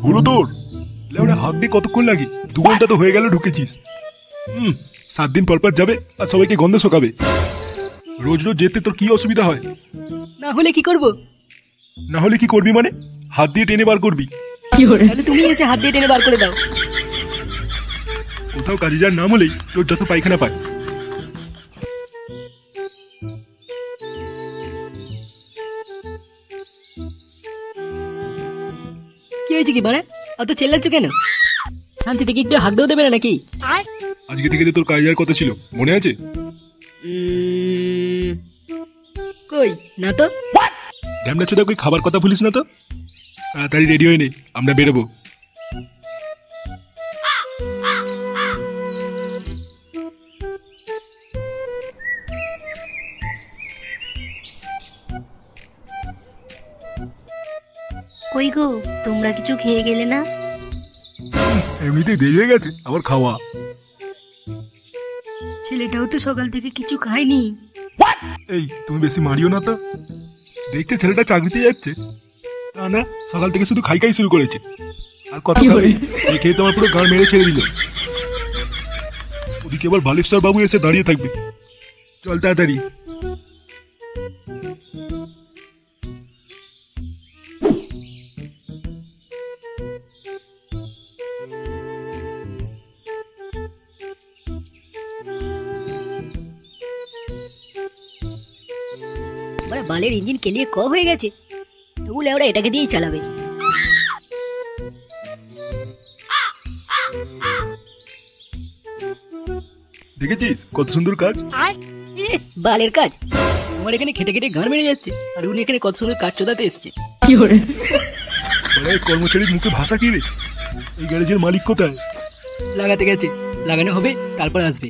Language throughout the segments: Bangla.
হলো তোর লেওড়া হাত দিয়ে কতক্ষণ লাগে? 2 ঘন্টা তো হয়ে গেল ঢুকেছিস। 7 দিন পর পর যাবে আর সবাইকে গন্ধ শোকাবে। রোজ রোজ যেতে তোর কি অসুবিধা হয়? না হলে কি করব? না হলে কি করবি মানে? হাত দিয়ে টেনে বার করবি। তাহলে তুমি এসে হাত দিয়ে টেনে বার করে দাও। কোথাও কাজে যাওয়ার নাম হলেই তোর যত পায়খানা পায়। কি হয়েছে কি বাড়া? অত চেল্লাচ্ছ কেন? শান্তি থেকে একটু হাত দেও দেবে না নাকি? আজকে থেকে তোর কাজে যাওয়ার কথা ছিল, মনে আছে? কই না তো। ড্যামনা চোদা কই খাবার কথা ভুলিস না তো। তাড়াতাড়ি রেডি হয়ে নে, আমরা বেরোবো। কই গো, তোমরা কিছু খেয়ে গেলে না? এমনিতেই দেরি হয়ে গেছে, আবার খাওয়া। ছেলেটাও তো সকাল থেকে কিছু খায়নি। এই তুমি বেশি মারিও না তো। দেখতে ছেলেটা চাকরিতে যাচ্ছে, তা না সকাল থেকে শুধু খাই শুরু করেছে। আর কথা খেয়ে তোমার পুরো গান মেরে ছেড়ে দিল। ওদিকে আবার বালেশ্বর বাবু এসে দাঁড়িয়ে থাকবে। চল তাড়াতাড়ি। বালের ইঞ্জিন কেলিয়ে হয়ে গেছে, তবু লেওরা এটাকে দিয়েই চালাবে। দেখেছিস কত সুন্দর কাজ? বালের কাজ। তোমার এখানে খেটে খেটে গান মেরে যাচ্ছে, আর উনি এখানে কত সুন্দর কাজ চোদাতে এসছে। কর্মচারীর মুখে ভাষা কি রে? এই গ্যারেজের মালিক কোথায়? লাগাতে গেছে, লাগানো হবে তারপর আসবে।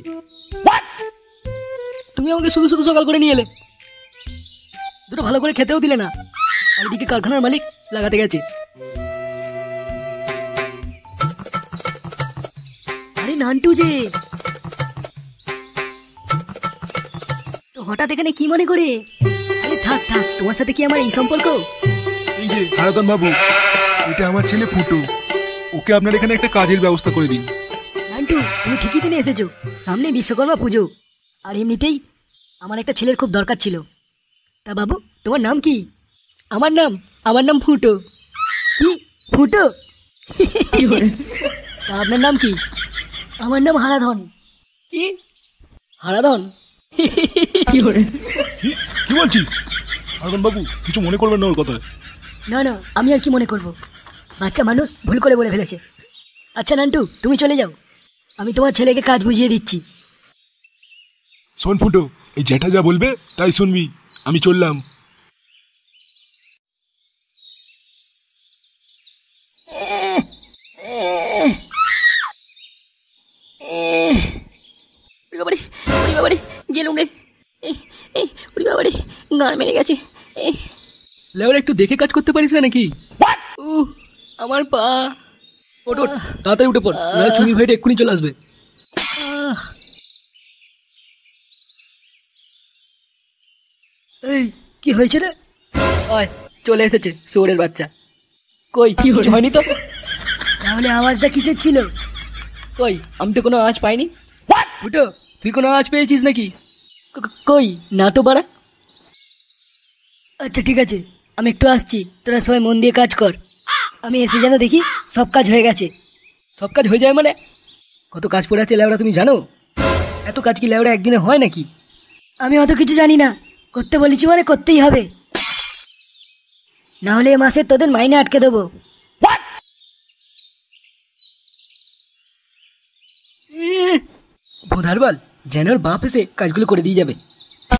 তুমি আমাকে শুধু শুধু সকাল করে নিয়ে এলে, দুটো ভালো করে খেতেও দিলে না। আর এদিকে কারখানার মালিক লাগাতে গেছে। আরে নান্টু যে তো হঠাৎ এখানে কি মনে করে? আরে থাক থাক, তোমার সাথে কি আমার এই সম্পর্ক? এই যে হারাধন বাবু, এটা আমার ছেলে ফুটু। ওকে আপনার এখানে একটা কাজের ব্যবস্থা করে দিন। নান্টু, তুমি ঠিকই দিনে এসেছো। সামনে বিশ্বকর্মা পুজো, আর এমনিতেই আমার একটা ছেলের খুব দরকার ছিল। তা বাবু, তোমার নাম কি? আমার নাম ফুটো। কি ফুটো? তা আপনার নাম কি? আমার নাম হারাধন। কি হারাধন? কি বলছিস? হারাধন বাবু কিছু মনে করবেন না ওর কথা। না না, আমি আর কি মনে করব? বাচ্চা মানুষ ভুল করে বলে ফেলেছে। আচ্ছা নান্টু, তুমি চলে যাও, আমি তোমার ছেলেকে কাজ বুঝিয়ে দিচ্ছি। শোন ফুটো, এই জ্যাঠা যা বলবে তাই শুনবি। আমি চললাম। গেলুম রে, গান মেরে গেছে। লেওরা একটু দেখে কাজ করতে পারিস না নাকি? আমার পা। ওঠ, তাড়াতাড়ি উঠে পড়, চুরি ভাইটা এক্ষুনি চলে আসবে। এই কি হয়েছে রে? চলে এসেছে শোরের বাচ্চা। কই কি হয়নি তো? তাহলে আওয়াজটা কিসের ছিল? কই, আমি তো কোনো আওয়াজ পাইনি। উঠো, তুই কোনো আওয়াজ পেয়েছিস নাকি? কই না তো বাড়া। আচ্ছা ঠিক আছে, আমি একটু আসছি, তোরা সবাই মন দিয়ে কাজ কর। আমি এসে যেন দেখি সব কাজ হয়ে গেছে। সব কাজ হয়ে যায় মানে? কত কাজ পড়ে আছে লেওড়া, তুমি জানো? এত কাজ কি লেওড়া একদিনে হয় নাকি? আমি অত কিছু জানি না, করতে বলেছি মানে করতেই হবে, না হলে এ মাসে তোদের মাইনে আটকে দেবো। ভোধার বল, যেন ওর বাপ এসে কাজগুলো করে দিয়ে যাবে।